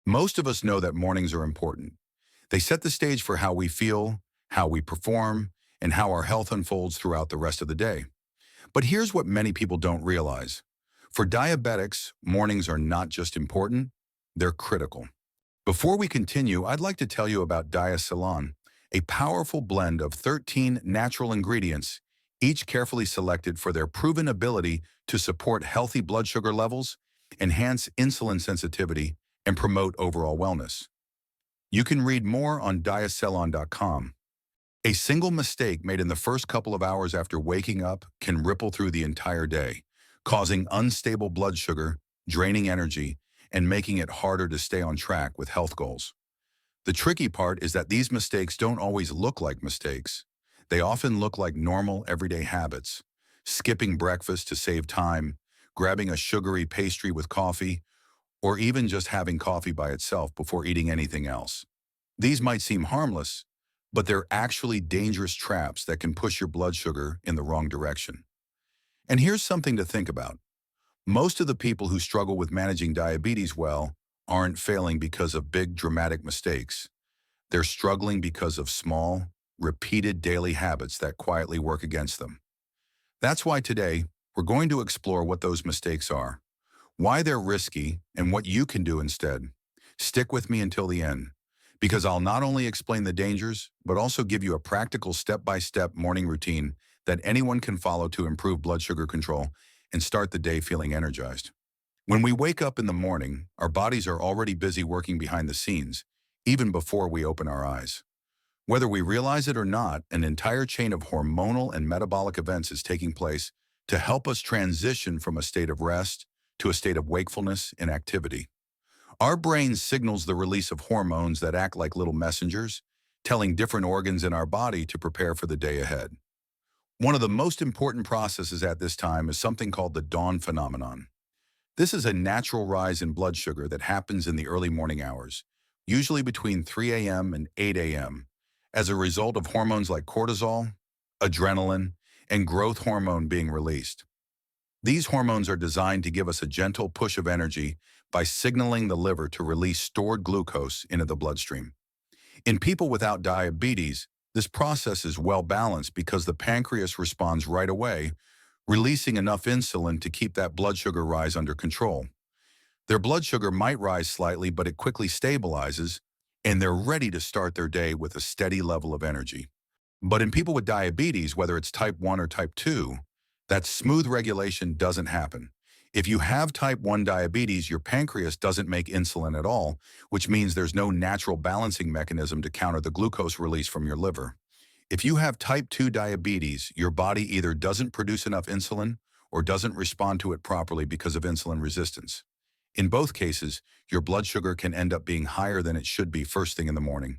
Most of us know that mornings are important. They set the stage for how we feel, how we perform, and how our health unfolds throughout the rest of the day. But here's what many people don't realize. For diabetics, mornings are not just important, they're critical. Before we continue, I'd like to tell you about Diacelan, a powerful blend of 13 natural ingredients, each carefully selected for their proven ability to support healthy blood sugar levels, enhance insulin sensitivity, and promote overall wellness. You can read more on diacelan.com. A single mistake made in the first couple of hours after waking up can ripple through the entire day, causing unstable blood sugar, draining energy, and making it harder to stay on track with health goals. The tricky part is that these mistakes don't always look like mistakes. They often look like normal, everyday habits. Skipping breakfast to save time, grabbing a sugary pastry with coffee, or even just having coffee by itself before eating anything else. These might seem harmless, but they're actually dangerous traps that can push your blood sugar in the wrong direction. And here's something to think about. Most of the people who struggle with managing diabetes well aren't failing because of big, dramatic mistakes. They're struggling because of small, repeated daily habits that quietly work against them. That's why today, we're going to explore what those mistakes are, why they're risky, and what you can do instead. Stick with me until the end, because I'll not only explain the dangers, but also give you a practical step-by-step morning routine that anyone can follow to improve blood sugar control and start the day feeling energized. When we wake up in the morning, our bodies are already busy working behind the scenes, even before we open our eyes. Whether we realize it or not, an entire chain of hormonal and metabolic events is taking place to help us transition from a state of rest to a state of wakefulness and activity. Our brain signals the release of hormones that act like little messengers, telling different organs in our body to prepare for the day ahead. One of the most important processes at this time is something called the dawn phenomenon. This is a natural rise in blood sugar that happens in the early morning hours, usually between 3 a.m. and 8 a.m., as a result of hormones like cortisol, adrenaline, and growth hormone being released. These hormones are designed to give us a gentle push of energy by signaling the liver to release stored glucose into the bloodstream. In people without diabetes, this process is well balanced because the pancreas responds right away, releasing enough insulin to keep that blood sugar rise under control. Their blood sugar might rise slightly, but it quickly stabilizes, and they're ready to start their day with a steady level of energy. But in people with diabetes, whether it's type 1 or type 2, that smooth regulation doesn't happen. If you have type 1 diabetes, your pancreas doesn't make insulin at all, which means there's no natural balancing mechanism to counter the glucose release from your liver. If you have type 2 diabetes, your body either doesn't produce enough insulin or doesn't respond to it properly because of insulin resistance. In both cases, your blood sugar can end up being higher than it should be first thing in the morning,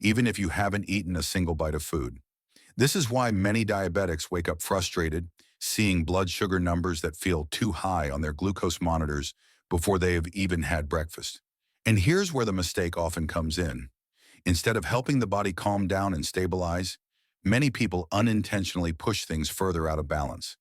even if you haven't eaten a single bite of food. This is why many diabetics wake up frustrated, seeing blood sugar numbers that feel too high on their glucose monitors before they have even had breakfast. And here's where the mistake often comes in. Instead of helping the body calm down and stabilize, many people unintentionally push things further out of balance.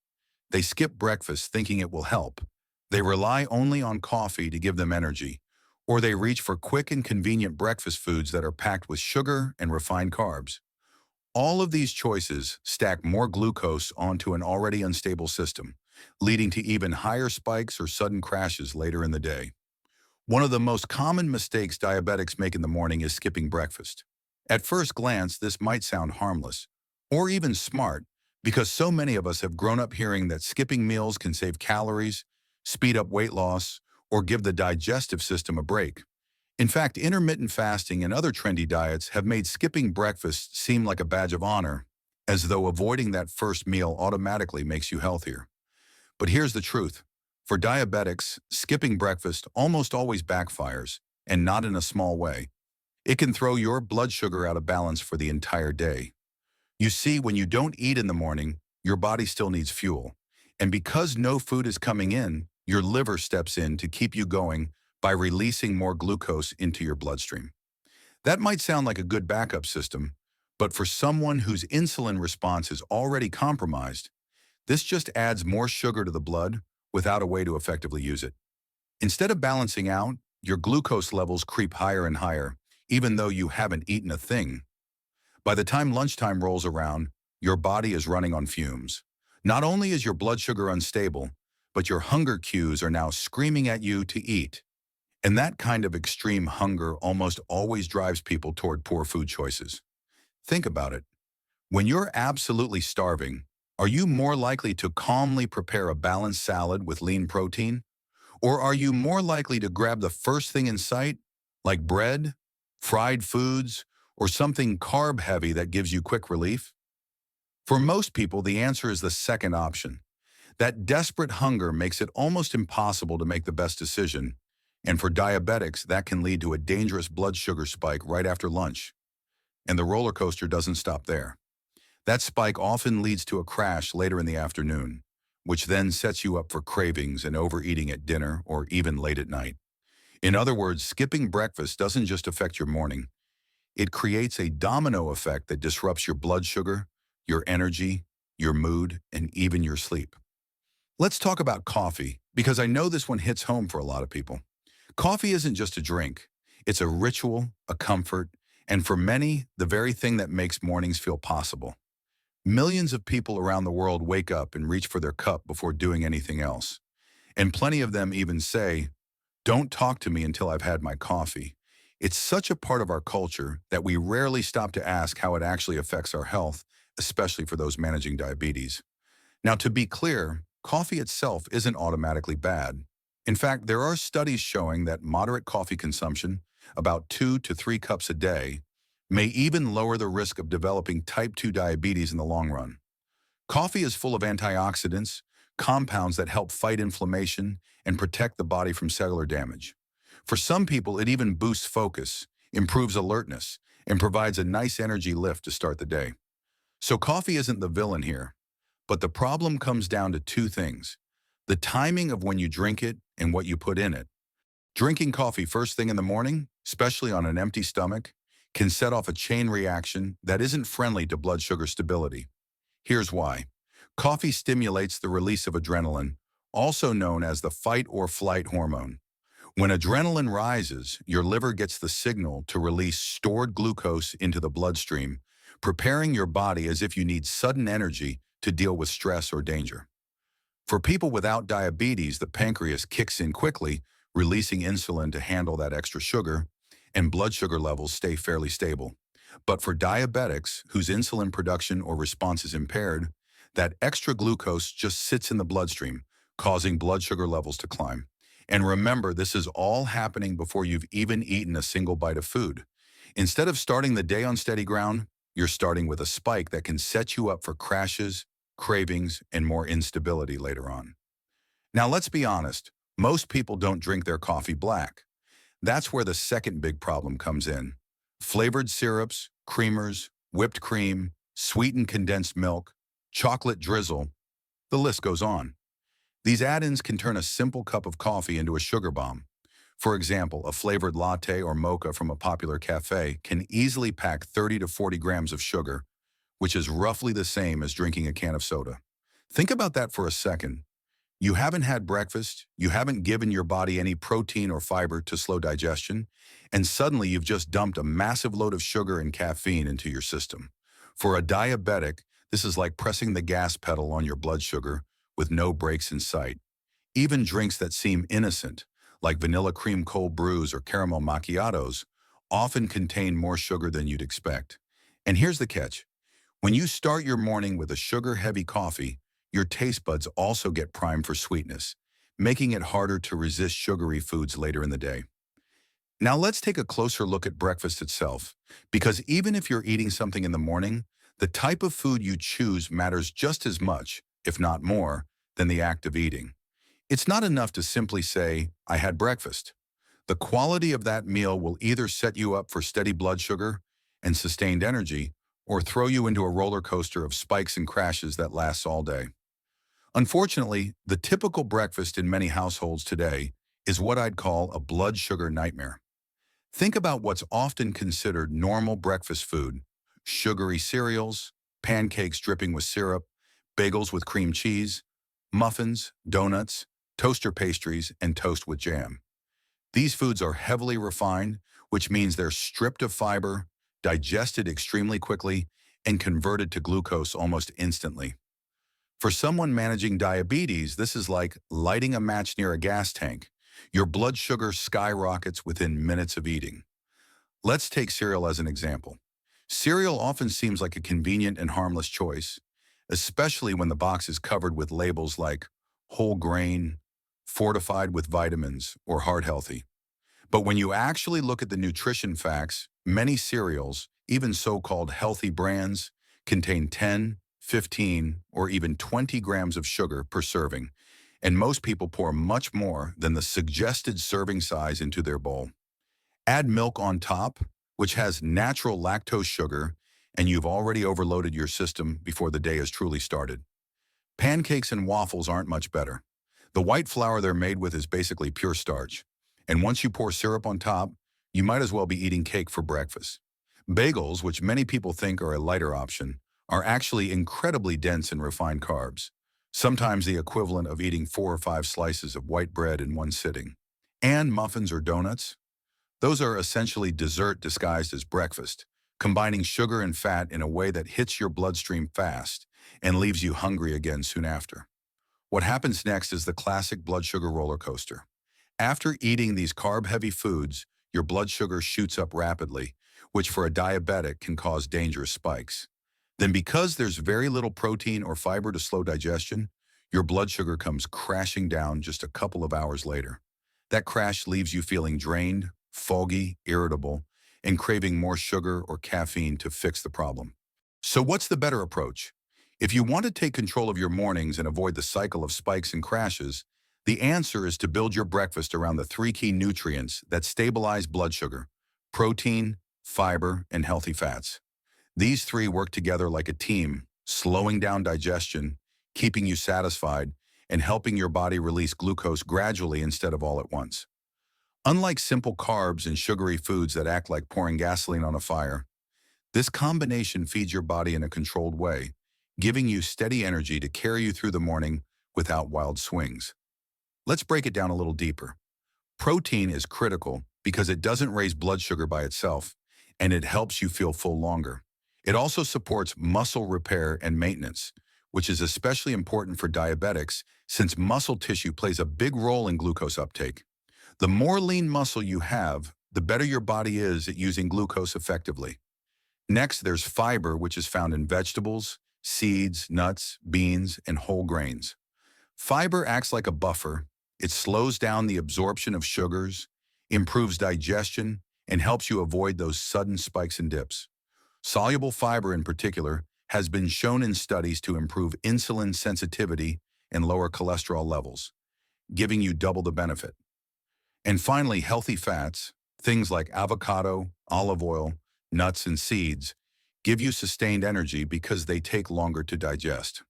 They skip breakfast thinking it will help. They rely only on coffee to give them energy, or they reach for quick and convenient breakfast foods that are packed with sugar and refined carbs. All of these choices stack more glucose onto an already unstable system, leading to even higher spikes or sudden crashes later in the day. One of the most common mistakes diabetics make in the morning is skipping breakfast. At first glance, this might sound harmless, or even smart, because so many of us have grown up hearing that skipping meals can save calories, speed up weight loss, or give the digestive system a break. In fact, intermittent fasting and other trendy diets have made skipping breakfast seem like a badge of honor, as though avoiding that first meal automatically makes you healthier. But here's the truth. For diabetics, skipping breakfast almost always backfires, and not in a small way. It can throw your blood sugar out of balance for the entire day. You see, when you don't eat in the morning, your body still needs fuel. And because no food is coming in, your liver steps in to keep you going by releasing more glucose into your bloodstream. That might sound like a good backup system, but for someone whose insulin response is already compromised, this just adds more sugar to the blood without a way to effectively use it. Instead of balancing out, your glucose levels creep higher and higher, even though you haven't eaten a thing. By the time lunchtime rolls around, your body is running on fumes. Not only is your blood sugar unstable, but your hunger cues are now screaming at you to eat. And that kind of extreme hunger almost always drives people toward poor food choices. Think about it. When you're absolutely starving, are you more likely to calmly prepare a balanced salad with lean protein? Or are you more likely to grab the first thing in sight, like bread, fried foods, or something carb-heavy that gives you quick relief? For most people, the answer is the second option. That desperate hunger makes it almost impossible to make the best decision, and for diabetics, that can lead to a dangerous blood sugar spike right after lunch. And the roller coaster doesn't stop there. That spike often leads to a crash later in the afternoon, which then sets you up for cravings and overeating at dinner or even late at night. In other words, skipping breakfast doesn't just affect your morning. It creates a domino effect that disrupts your blood sugar, your energy, your mood, and even your sleep. Let's talk about coffee, because I know this one hits home for a lot of people. Coffee isn't just a drink. It's a ritual, a comfort, and for many, the very thing that makes mornings feel possible. Millions of people around the world wake up and reach for their cup before doing anything else. And plenty of them even say, "Don't talk to me until I've had my coffee." It's such a part of our culture that we rarely stop to ask how it actually affects our health, especially for those managing diabetes. Now, to be clear, coffee itself isn't automatically bad. In fact, there are studies showing that moderate coffee consumption, about 2 to 3 cups a day, may even lower the risk of developing type 2 diabetes in the long run. Coffee is full of antioxidants, compounds that help fight inflammation and protect the body from cellular damage. For some people, it even boosts focus, improves alertness, and provides a nice energy lift to start the day. So coffee isn't the villain here, but the problem comes down to two things: the timing of when you drink it and what you put in it. Drinking coffee first thing in the morning, especially on an empty stomach, can set off a chain reaction that isn't friendly to blood sugar stability. Here's why. Coffee stimulates the release of adrenaline, also known as the fight or flight hormone. When adrenaline rises, your liver gets the signal to release stored glucose into the bloodstream, preparing your body as if you need sudden energy to deal with stress or danger. For people without diabetes, the pancreas kicks in quickly, releasing insulin to handle that extra sugar, and blood sugar levels stay fairly stable. But for diabetics, whose insulin production or response is impaired, that extra glucose just sits in the bloodstream, causing blood sugar levels to climb. And remember, this is all happening before you've even eaten a single bite of food. Instead of starting the day on steady ground, you're starting with a spike that can set you up for crashes, cravings, and more instability later on. Now, let's be honest. Most people don't drink their coffee black. That's where the second big problem comes in. Flavored syrups, creamers, whipped cream, sweetened condensed milk, chocolate drizzle, the list goes on. These add-ins can turn a simple cup of coffee into a sugar bomb. For example, a flavored latte or mocha from a popular cafe can easily pack 30 to 40 grams of sugar, which is roughly the same as drinking a can of soda. Think about that for a second. You haven't had breakfast, you haven't given your body any protein or fiber to slow digestion, and suddenly you've just dumped a massive load of sugar and caffeine into your system. For a diabetic, this is like pressing the gas pedal on your blood sugar with no brakes in sight. Even drinks that seem innocent, like vanilla cream cold brews or caramel macchiatos, often contain more sugar than you'd expect. And here's the catch. When you start your morning with a sugar-heavy coffee, your taste buds also get primed for sweetness, making it harder to resist sugary foods later in the day. Now let's take a closer look at breakfast itself, because even if you're eating something in the morning, the type of food you choose matters just as much, if not more, than the act of eating. It's not enough to simply say, "I had breakfast." The quality of that meal will either set you up for steady blood sugar and sustained energy, or throw you into a roller coaster of spikes and crashes that lasts all day. Unfortunately, the typical breakfast in many households today is what I'd call a blood sugar nightmare. Think about what's often considered normal breakfast food: sugary cereals, pancakes dripping with syrup, bagels with cream cheese, muffins, donuts, toaster pastries, and toast with jam. These foods are heavily refined, which means they're stripped of fiber, digested extremely quickly, and converted to glucose almost instantly. For someone managing diabetes, this is like lighting a match near a gas tank. Your blood sugar skyrockets within minutes of eating. Let's take cereal as an example. Cereal often seems like a convenient and harmless choice, especially when the box is covered with labels like whole grain, fortified with vitamins, or heart healthy. But when you actually look at the nutrition facts, many cereals, even so-called healthy brands, contain 10, 15, or even 20 grams of sugar per serving, and most people pour much more than the suggested serving size into their bowl. Add milk on top, which has natural lactose sugar, and you've already overloaded your system before the day has truly started. Pancakes and waffles aren't much better. The white flour they're made with is basically pure starch. And once you pour syrup on top, you might as well be eating cake for breakfast. Bagels, which many people think are a lighter option, are actually incredibly dense in refined carbs, sometimes the equivalent of eating 4 or 5 slices of white bread in one sitting. And muffins or donuts? Those are essentially dessert disguised as breakfast, combining sugar and fat in a way that hits your bloodstream fast and leaves you hungry again soon after. What happens next is the classic blood sugar roller coaster. After eating these carb-heavy foods, your blood sugar shoots up rapidly, which for a diabetic can cause dangerous spikes. Then because there's very little protein or fiber to slow digestion, your blood sugar comes crashing down just a couple of hours later. That crash leaves you feeling drained, foggy, irritable, and craving more sugar or caffeine to fix the problem. So what's the better approach? If you want to take control of your mornings and avoid the cycle of spikes and crashes, the answer is to build your breakfast around the 3 key nutrients that stabilize blood sugar: protein, fiber, and healthy fats. These 3 work together like a team, slowing down digestion, keeping you satisfied, and helping your body release glucose gradually instead of all at once. Unlike simple carbs and sugary foods that act like pouring gasoline on a fire, this combination feeds your body in a controlled way, giving you steady energy to carry you through the morning without wild swings. Let's break it down a little deeper. Protein is critical because it doesn't raise blood sugar by itself, and it helps you feel full longer. It also supports muscle repair and maintenance, which is especially important for diabetics since muscle tissue plays a big role in glucose uptake. The more lean muscle you have, the better your body is at using glucose effectively. Next, there's fiber, which is found in vegetables, seeds, nuts, beans, and whole grains. Fiber acts like a buffer. It slows down the absorption of sugars, improves digestion, and helps you avoid those sudden spikes and dips. Soluble fiber in particular has been shown in studies to improve insulin sensitivity and lower cholesterol levels, giving you double the benefit. And finally, healthy fats, things like avocado, olive oil, nuts, and seeds, give you sustained energy because they take longer to digest.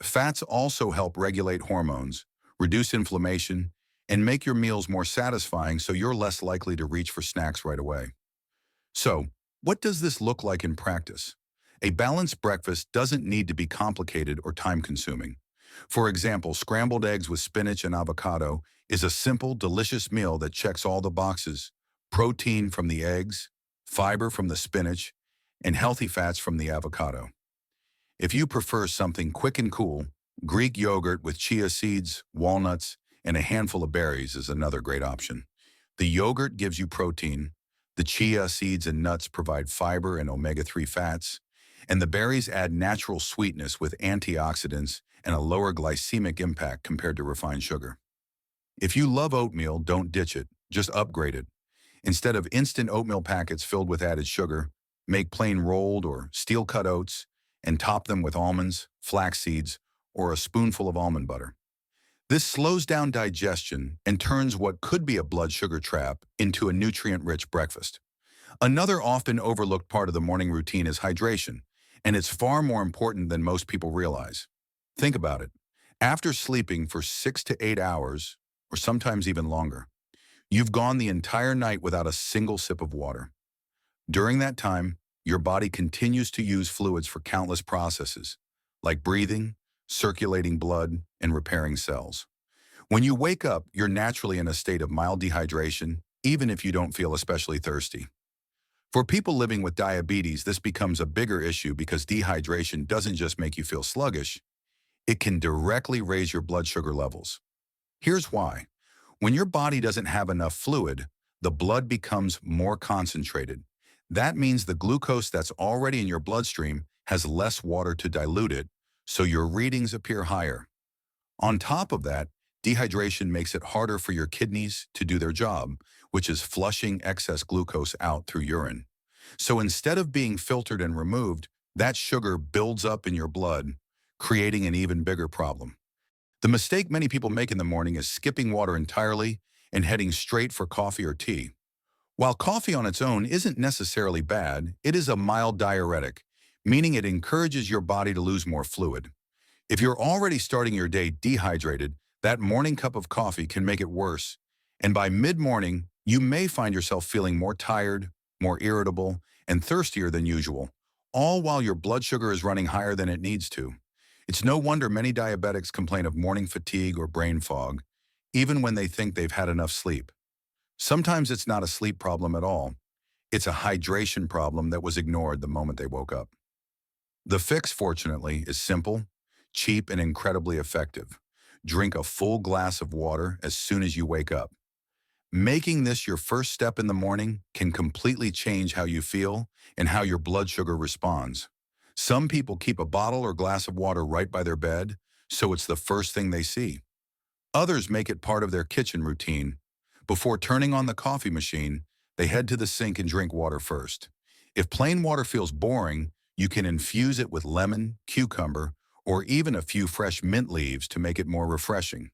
Fats also help regulate hormones, reduce inflammation, and make your meals more satisfying so you're less likely to reach for snacks right away. So, what does this look like in practice? A balanced breakfast doesn't need to be complicated or time-consuming. For example, scrambled eggs with spinach and avocado is a simple, delicious meal that checks all the boxes: protein from the eggs, fiber from the spinach, and healthy fats from the avocado. If you prefer something quick and cool, Greek yogurt with chia seeds, walnuts, and a handful of berries is another great option. The yogurt gives you protein, the chia seeds and nuts provide fiber and omega-3 fats, and the berries add natural sweetness with antioxidants and a lower glycemic impact compared to refined sugar. If you love oatmeal, don't ditch it, just upgrade it. Instead of instant oatmeal packets filled with added sugar, make plain rolled or steel-cut oats and top them with almonds, flax seeds, or a spoonful of almond butter. This slows down digestion and turns what could be a blood sugar trap into a nutrient-rich breakfast. Another often overlooked part of the morning routine is hydration, and it's far more important than most people realize. Think about it. After sleeping for 6 to 8 hours, or sometimes even longer, you've gone the entire night without a single sip of water. During that time, your body continues to use fluids for countless processes, like breathing, circulating blood, and repairing cells. When you wake up, you're naturally in a state of mild dehydration, even if you don't feel especially thirsty. For people living with diabetes, this becomes a bigger issue because dehydration doesn't just make you feel sluggish, it can directly raise your blood sugar levels. Here's why. When your body doesn't have enough fluid, the blood becomes more concentrated. That means the glucose that's already in your bloodstream has less water to dilute it, so your readings appear higher. On top of that, dehydration makes it harder for your kidneys to do their job, which is flushing excess glucose out through urine. So instead of being filtered and removed, that sugar builds up in your blood, creating an even bigger problem. The mistake many people make in the morning is skipping water entirely and heading straight for coffee or tea. While coffee on its own isn't necessarily bad, it is a mild diuretic, meaning it encourages your body to lose more fluid. If you're already starting your day dehydrated, that morning cup of coffee can make it worse. And by mid-morning, you may find yourself feeling more tired, more irritable, and thirstier than usual, all while your blood sugar is running higher than it needs to. It's no wonder many diabetics complain of morning fatigue or brain fog, even when they think they've had enough sleep. Sometimes it's not a sleep problem at all. It's a hydration problem that was ignored the moment they woke up. The fix, fortunately, is simple, cheap, and incredibly effective. Drink a full glass of water as soon as you wake up. Making this your first step in the morning can completely change how you feel and how your blood sugar responds. Some people keep a bottle or glass of water right by their bed, so it's the first thing they see. Others make it part of their kitchen routine. Before turning on the coffee machine, they head to the sink and drink water first. If plain water feels boring, you can infuse it with lemon, cucumber, or even a few fresh mint leaves to make it more refreshing.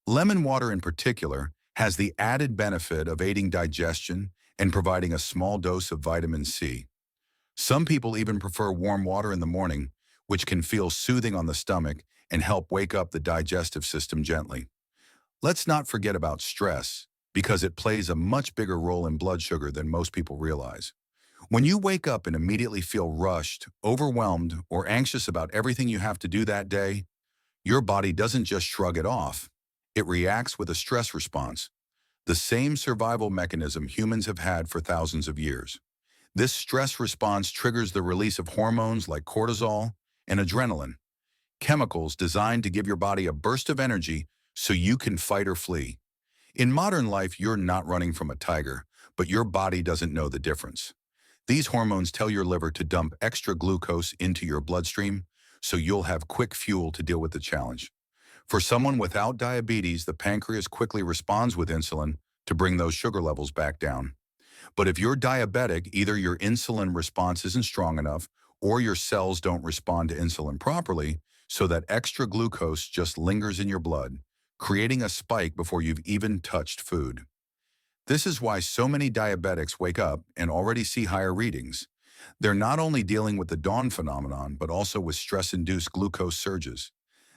Lemon water in particular has the added benefit of aiding digestion and providing a small dose of vitamin C. Some people even prefer warm water in the morning, which can feel soothing on the stomach and help wake up the digestive system gently. Let's not forget about stress, because it plays a much bigger role in blood sugar than most people realize. When you wake up and immediately feel rushed, overwhelmed, or anxious about everything you have to do that day, your body doesn't just shrug it off. It reacts with a stress response, the same survival mechanism humans have had for thousands of years. This stress response triggers the release of hormones like cortisol and adrenaline, chemicals designed to give your body a burst of energy so you can fight or flee. In modern life, you're not running from a tiger, but your body doesn't know the difference. These hormones tell your liver to dump extra glucose into your bloodstream so you'll have quick fuel to deal with the challenge. For someone without diabetes, the pancreas quickly responds with insulin to bring those sugar levels back down. But if you're diabetic, either your insulin response isn't strong enough or your cells don't respond to insulin properly, so that extra glucose just lingers in your blood, creating a spike before you've even touched food. This is why so many diabetics wake up and already see higher readings. They're not only dealing with the dawn phenomenon, but also with stress-induced glucose surges.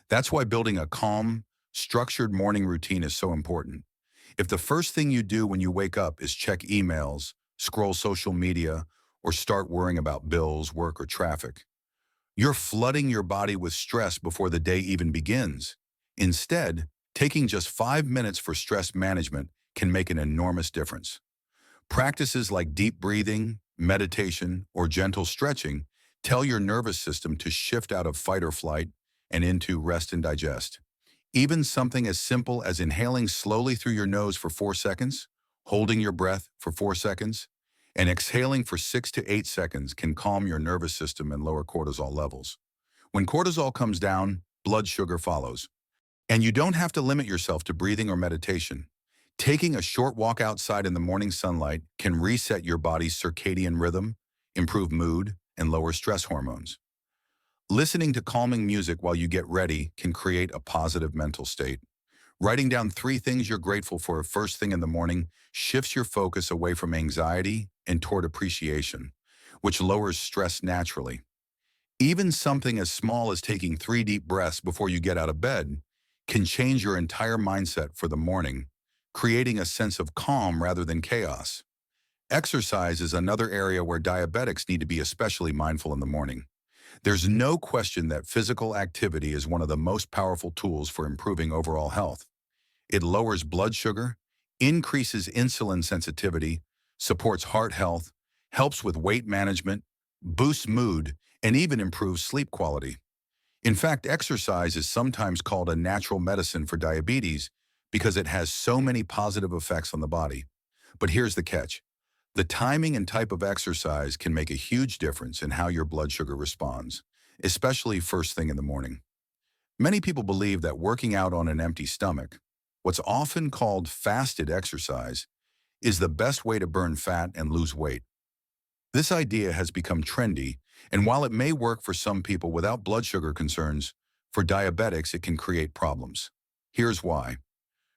That's why building a calm, structured morning routine is so important. If the first thing you do when you wake up is check emails, scroll social media, or start worrying about bills, work, or traffic, you're flooding your body with stress before the day even begins. Instead, taking just 5 minutes for stress management can make an enormous difference. Practices like deep breathing, meditation, or gentle stretching tell your nervous system to shift out of fight or flight and into rest and digest. Even something as simple as inhaling slowly through your nose for 4 seconds, holding your breath for 4 seconds, and exhaling for 6 to 8 seconds can calm your nervous system and lower cortisol levels. When cortisol comes down, blood sugar follows. And you don't have to limit yourself to breathing or meditation. Taking a short walk outside in the morning sunlight can reset your body's circadian rhythm, improve mood, and lower stress hormones. Listening to calming music while you get ready can create a positive mental state. Writing down 3 things you're grateful for first thing in the morning shifts your focus away from anxiety and toward appreciation, which lowers stress naturally. Even something as small as taking 3 deep breaths before you get out of bed can change your entire mindset for the morning, creating a sense of calm rather than chaos. Exercise is another area where diabetics need to be especially mindful in the morning. There's no question that physical activity is one of the most powerful tools for improving overall health. It lowers blood sugar, increases insulin sensitivity, supports heart health, helps with weight management, boosts mood, and even improves sleep quality. In fact, exercise is sometimes called a natural medicine for diabetes because it has so many positive effects on the body. But here's the catch. The timing and type of exercise can make a huge difference in how your blood sugar responds, especially first thing in the morning. Many people believe that working out on an empty stomach, what's often called fasted exercise, is the best way to burn fat and lose weight. This idea has become trendy, and while it may work for some people without blood sugar concerns, for diabetics it can create problems. Here's why.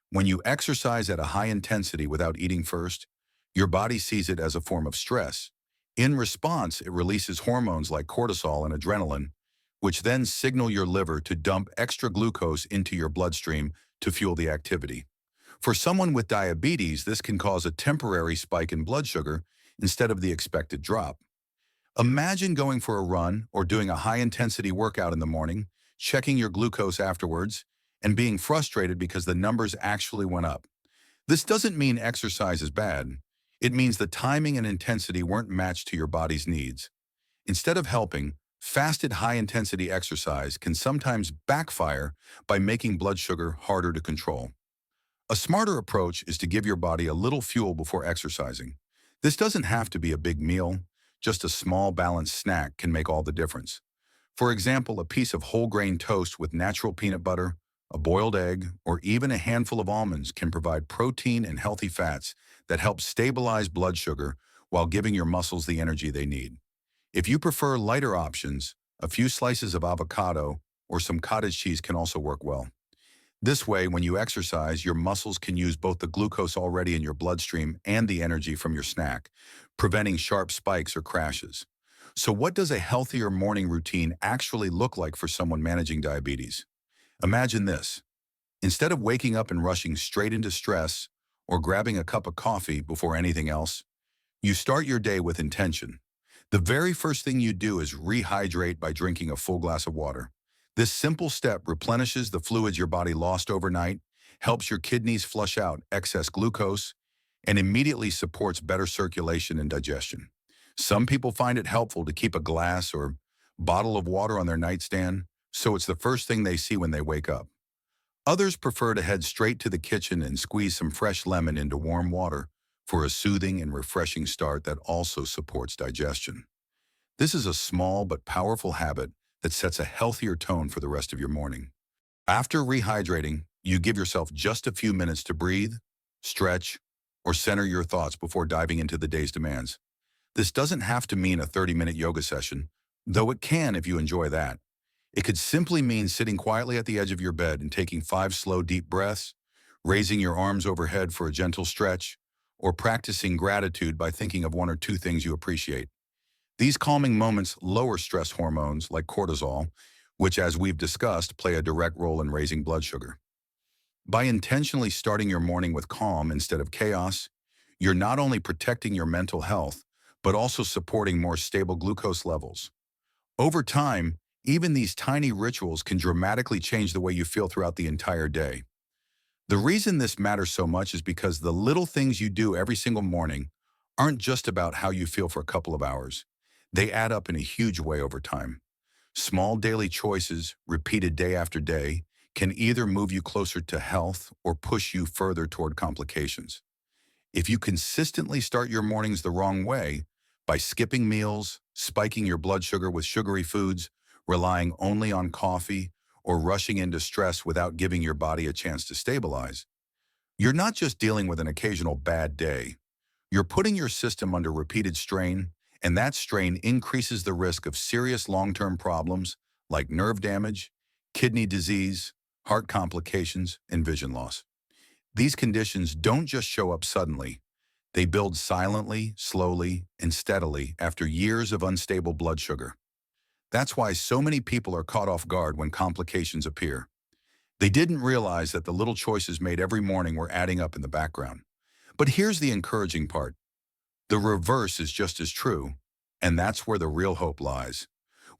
When you exercise at a high intensity without eating first, your body sees it as a form of stress. In response, it releases hormones like cortisol and adrenaline, which then signal your liver to dump extra glucose into your bloodstream to fuel the activity. For someone with diabetes, this can cause a temporary spike in blood sugar instead of the expected drop. Imagine going for a run or doing a high-intensity workout in the morning, checking your glucose afterwards, and being frustrated because the numbers actually went up. This doesn't mean exercise is bad. It means the timing and intensity weren't matched to your body's needs. Instead of helping, fasted high-intensity exercise can sometimes backfire by making blood sugar harder to control. A smarter approach is to give your body a little fuel before exercising. This doesn't have to be a big meal. Just a small balanced snack can make all the difference. For example, a piece of whole grain toast with natural peanut butter, a boiled egg, or even a handful of almonds can provide protein and healthy fats that help stabilize blood sugar while giving your muscles the energy they need. If you prefer lighter options, a few slices of avocado or some cottage cheese can also work well. This way, when you exercise, your muscles can use both the glucose already in your bloodstream and the energy from your snack, preventing sharp spikes or crashes. So what does a healthier morning routine actually look like for someone managing diabetes? Imagine this. Instead of waking up and rushing straight into stress or grabbing a cup of coffee before anything else, you start your day with intention. The very first thing you do is rehydrate by drinking a full glass of water. This simple step replenishes the fluids your body lost overnight, helps your kidneys flush out excess glucose, and immediately supports better circulation and digestion. Some people find it helpful to keep a glass or bottle of water on their nightstand, so it's the first thing they see when they wake up. Others prefer to head straight to the kitchen and squeeze some fresh lemon into warm water for a soothing and refreshing start that also supports digestion. This is a small but powerful habit that sets a healthier tone for the rest of your morning. After rehydrating, you give yourself just a few minutes to breathe, stretch, or center your thoughts before diving into the day's demands. This doesn't have to mean a 30-minute yoga session, though it can if you enjoy that. It could simply mean sitting quietly at the edge of your bed and taking 5 slow, deep breaths, raising your arms overhead for a gentle stretch, or practicing gratitude by thinking of one or two things you appreciate. These calming moments lower stress hormones like cortisol, which, as we've discussed, play a direct role in raising blood sugar. By intentionally starting your morning with calm instead of chaos, you're not only protecting your mental health, but also supporting more stable glucose levels. Over time, even these tiny rituals can dramatically change the way you feel throughout the entire day. The reason this matters so much is because the little things you do every single morning aren't just about how you feel for a couple of hours. They add up in a huge way over time. Small daily choices, repeated day after day, can either move you closer to health or push you further toward complications. If you consistently start your mornings the wrong way, by skipping meals, spiking your blood sugar with sugary foods, relying only on coffee, or rushing into stress without giving your body a chance to stabilize, you're not just dealing with an occasional bad day. You're putting your system under repeated strain, and that strain increases the risk of serious long-term problems like nerve damage, kidney disease, heart complications, and vision loss. These conditions don't just show up suddenly. They build silently, slowly, and steadily after years of unstable blood sugar. That's why so many people are caught off guard when complications appear. They didn't realize that the little choices made every morning were adding up in the background. But here's the encouraging part. The reverse is just as true, and that's where the real hope lies.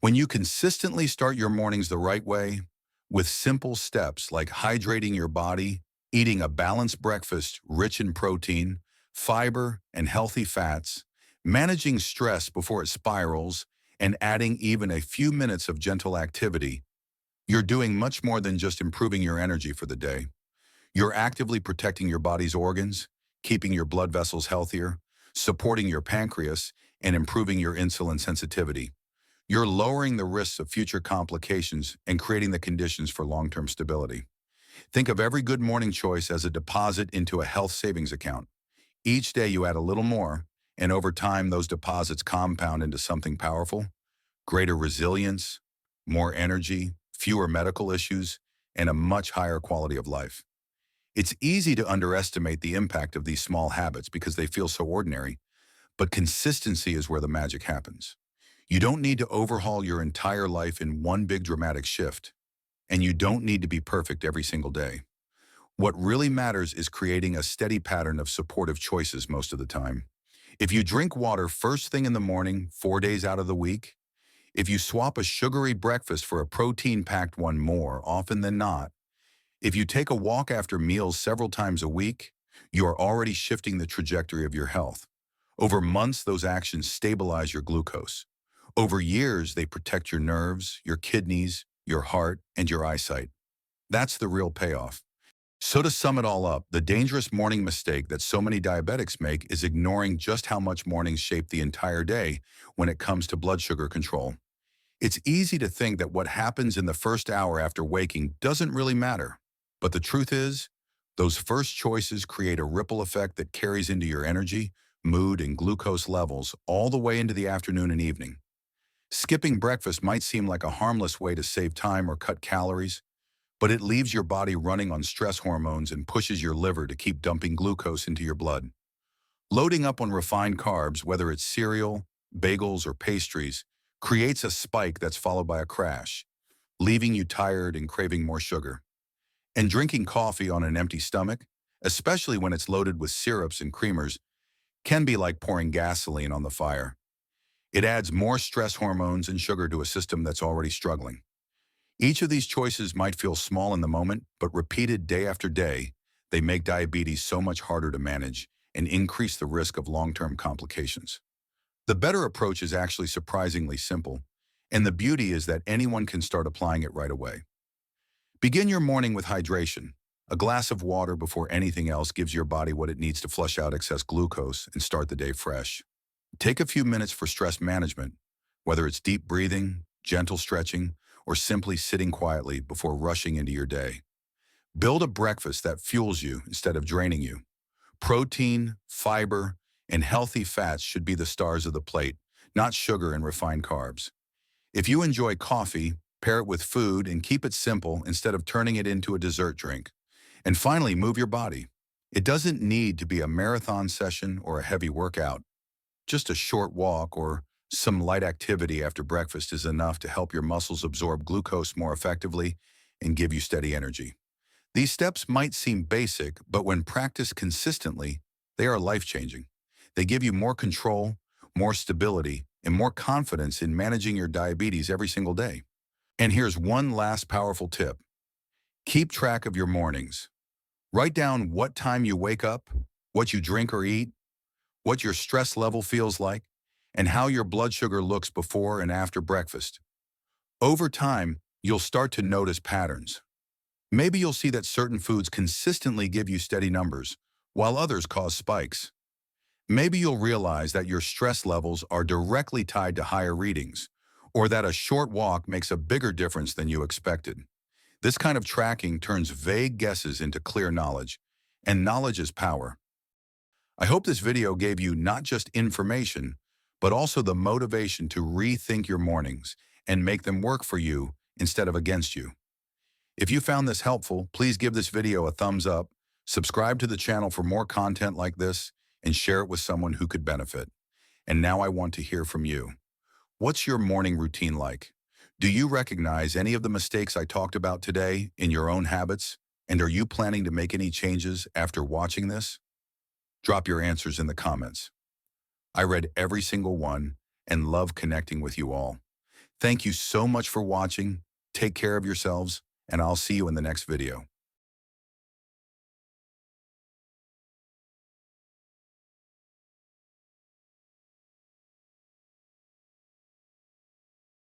When you consistently start your mornings the right way, with simple steps like hydrating your body, Eating a balanced breakfast rich in protein, fiber, and healthy fats, managing stress before it spirals, and adding even a few minutes of gentle activity, you're doing much more than just improving your energy for the day. You're actively protecting your body's organs, keeping your blood vessels healthier, supporting your pancreas, and improving your insulin sensitivity. You're lowering the risks of future complications and creating the conditions for long-term stability. Think of every good morning choice as a deposit into a health savings account. Each day you add a little more, and over time those deposits compound into something powerful: greater resilience, more energy, fewer medical issues, and a much higher quality of life. It's easy to underestimate the impact of these small habits because they feel so ordinary, but consistency is where the magic happens. You don't need to overhaul your entire life in one big dramatic shift, and you don't need to be perfect every single day. What really matters is creating a steady pattern of supportive choices most of the time. If you drink water first thing in the morning, 4 days out of the week, if you swap a sugary breakfast for a protein-packed one more often than not, if you take a walk after meals several times a week, you are already shifting the trajectory of your health. Over months, those actions stabilize your glucose. Over years, they protect your nerves, your kidneys, your heart, and your eyesight. That's the real payoff. So to sum it all up, the dangerous morning mistake that so many diabetics make is ignoring just how much mornings shape the entire day when it comes to blood sugar control. It's easy to think that what happens in the first hour after waking doesn't really matter. But the truth is, those first choices create a ripple effect that carries into your energy, mood, and glucose levels all the way into the afternoon and evening. Skipping breakfast might seem like a harmless way to save time or cut calories, but it leaves your body running on stress hormones and pushes your liver to keep dumping glucose into your blood. Loading up on refined carbs, whether it's cereal, bagels, or pastries, creates a spike that's followed by a crash, leaving you tired and craving more sugar. And drinking coffee on an empty stomach, especially when it's loaded with syrups and creamers, can be like pouring gasoline on the fire. It adds more stress hormones and sugar to a system that's already struggling. Each of these choices might feel small in the moment, but repeated day after day, they make diabetes so much harder to manage and increase the risk of long-term complications. The better approach is actually surprisingly simple, and the beauty is that anyone can start applying it right away. Begin your morning with hydration. A glass of water before anything else gives your body what it needs to flush out excess glucose and start the day fresh. Take a few minutes for stress management, whether it's deep breathing, gentle stretching, or simply sitting quietly before rushing into your day. Build a breakfast that fuels you instead of draining you. Protein, fiber, and healthy fats should be the stars of the plate, not sugar and refined carbs. If you enjoy coffee, pair it with food and keep it simple instead of turning it into a dessert drink. And finally, move your body. It doesn't need to be a marathon session or a heavy workout. Just a short walk or some light activity after breakfast is enough to help your muscles absorb glucose more effectively and give you steady energy. These steps might seem basic, but when practiced consistently, they are life-changing. They give you more control, more stability, and more confidence in managing your diabetes every single day. And here's one last powerful tip. Keep track of your mornings. Write down what time you wake up, what you drink or eat, what your stress level feels like, and how your blood sugar looks before and after breakfast. Over time, you'll start to notice patterns. Maybe you'll see that certain foods consistently give you steady numbers, while others cause spikes. Maybe you'll realize that your stress levels are directly tied to higher readings, or that a short walk makes a bigger difference than you expected. This kind of tracking turns vague guesses into clear knowledge, and knowledge is power. I hope this video gave you not just information, but also the motivation to rethink your mornings and make them work for you instead of against you. If you found this helpful, please give this video a thumbs up, subscribe to the channel for more content like this, and share it with someone who could benefit. And now I want to hear from you. What's your morning routine like? Do you recognize any of the mistakes I talked about today in your own habits? And are you planning to make any changes after watching this? Drop your answers in the comments. I read every single one and love connecting with you all. Thank you so much for watching. Take care of yourselves, and I'll see you in the next video.